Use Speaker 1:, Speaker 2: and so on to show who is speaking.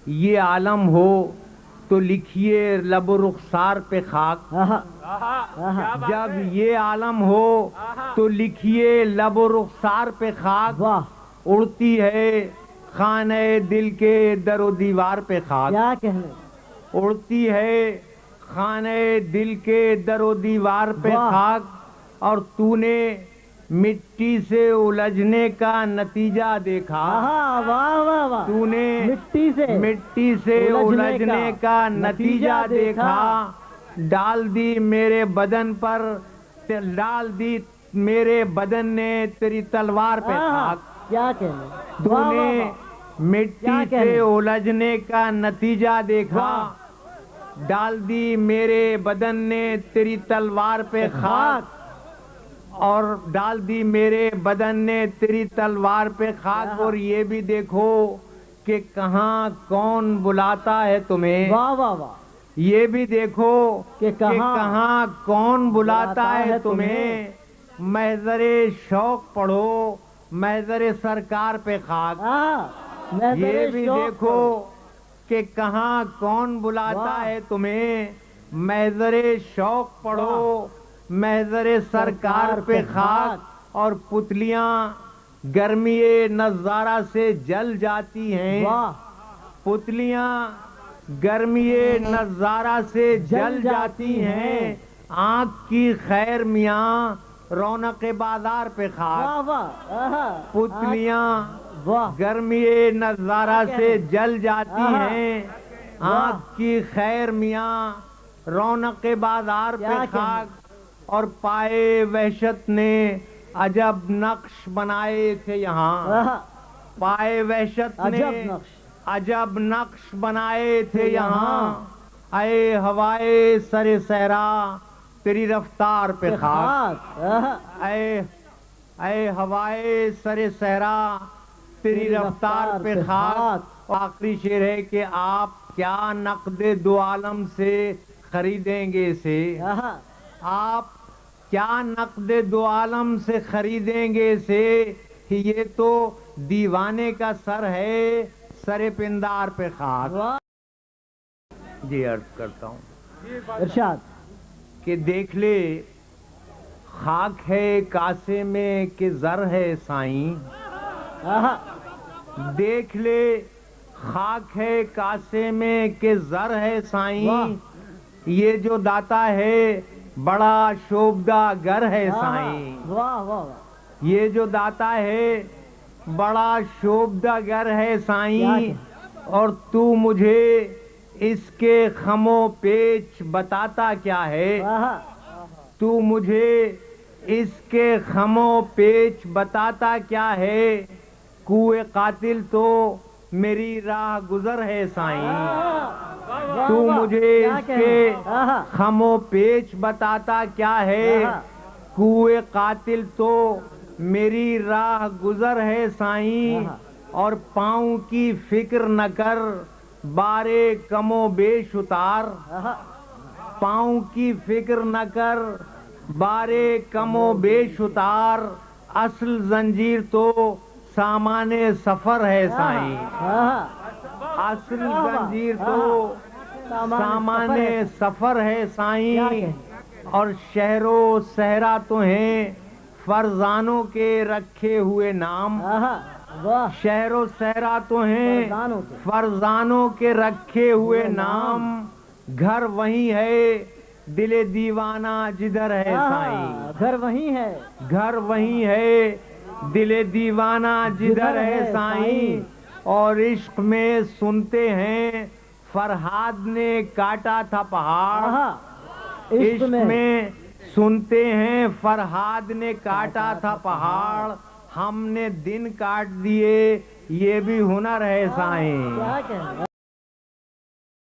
Speaker 1: یہ عالم ہو تو لکھیے لب و رخسار پہ خاک. جب یہ عالم ہو تو لکھیے لب و رخسار پہ خاک. اڑتی ہے خانہ دل کے در و دیوار پہ خاک.
Speaker 2: کیا کہنے.
Speaker 1: اڑتی ہے خانہ دل کے در و دیوار پہ خاک. اور تو نے مٹی سے الجھنے کا نتیجہ دیکھا.
Speaker 2: واہ واہ واہ.
Speaker 1: تو نے مٹی سے الجھنے کا نتیجہ دیکھا. ڈال دی میرے بدن پر ڈال دی میرے بدن نے تیری تلوار پہ خاک.
Speaker 2: کیا کہنے.
Speaker 1: تو نے مٹی سے الجھنے کا نتیجہ دیکھا. ڈال دی میرے بدن نے تیری تلوار پہ خاک. اور ڈال دی میرے بدن نے تیری تلوار پہ خاک. اور یہ بھی دیکھو کہ کہاں کون بلاتا ہے تمہیں.
Speaker 2: واہ واہ واہ.
Speaker 1: یہ بھی دیکھو کہ کہاں کون بلاتا ہے تمہیں. محضر شوق پڑھو محضر سرکار پہ خاک. یہ بھی دیکھو کہ کہاں کون بلاتا ہے تمہیں. محضر شوق پڑھو محضر سرکار پہ خاک. اور پتلیاں گرمی نظارہ سے جل جاتی ہیں. پتلیاں گرمی نظارہ سے جل جاتی ہیں. آنکھ کی خیر میاں رونق بازار پہ خاک. پتلیاں گرمی نظارہ سے جل جاتی ہیں. آنکھ کی خیر میاں رونق بازار پہ خاک. اور پائے وحشت نے عجب نقش بنائے تھے یہاں. پائے وحشت نے عجب نقش بنائے تھے یہاں. اے ہوائے سر صحرا تیری رفتار پہ خاک. اے ہوائے سر صحرا تیری رفتار پہ خاک. آخری شعر ہے کہ آپ کیا نقد دو عالم سے خریدیں گے اسے. آپ کیا نقد دو عالم سے خریدیں گے اسے. یہ تو دیوانے کا سر ہے سر پندار پہ خاک. جی عرض کرتا ہوں
Speaker 2: ارشاد
Speaker 1: کہ دیکھ لے خاک ہے کاسے میں کہ زر ہے سائیں. دیکھ لے خاک ہے کاسے میں کہ زر ہے سائیں. یہ جو داتا ہے بڑا شوبدہ گر ہے سائیں. یہ جو داتا ہے بڑا شوبدہ گر ہے سائیں. اور تو مجھے اس کے خم و پیچ بتاتا کیا ہے. تو مجھے اس کے خم و پیچ بتاتا کیا ہے. کوئے قاتل تو میری راہ گزر ہے سائیں. تو مجھے اس کے خم و پیچ بتاتا کیا ہے. کوئے قاتل تو میری راہ گزر ہے سائیں. اور پاؤں کی فکر نہ کر بارے کم و بیش اتار. پاؤں کی فکر نہ کر بارے کم و بیش اتار. اصل زنجیر تو سامان سفر ہے سائیں. اصل زنجیر تو سامان سفر ہے سائیں. اور شہر و صحرا تو ہیں فرزانوں کے رکھے ہوئے نام. شہر و صحرا تو ہیں فرزانوں کے رکھے ہوئے نام. گھر وہی ہے دل دیوانہ جدھر ہے سائیں.
Speaker 2: گھر وہی ہے
Speaker 1: گھر وہی ہے دل دیوانہ جدھر ہے سائیں. اور عشق میں سنتے ہیں فرہاد نے کاٹا تھا پہاڑ. عشق میں سنتے ہیں فرہاد نے کاٹا تھا پہاڑ. ہم نے دن کاٹ دیے یہ بھی ہنر ہے سائیں.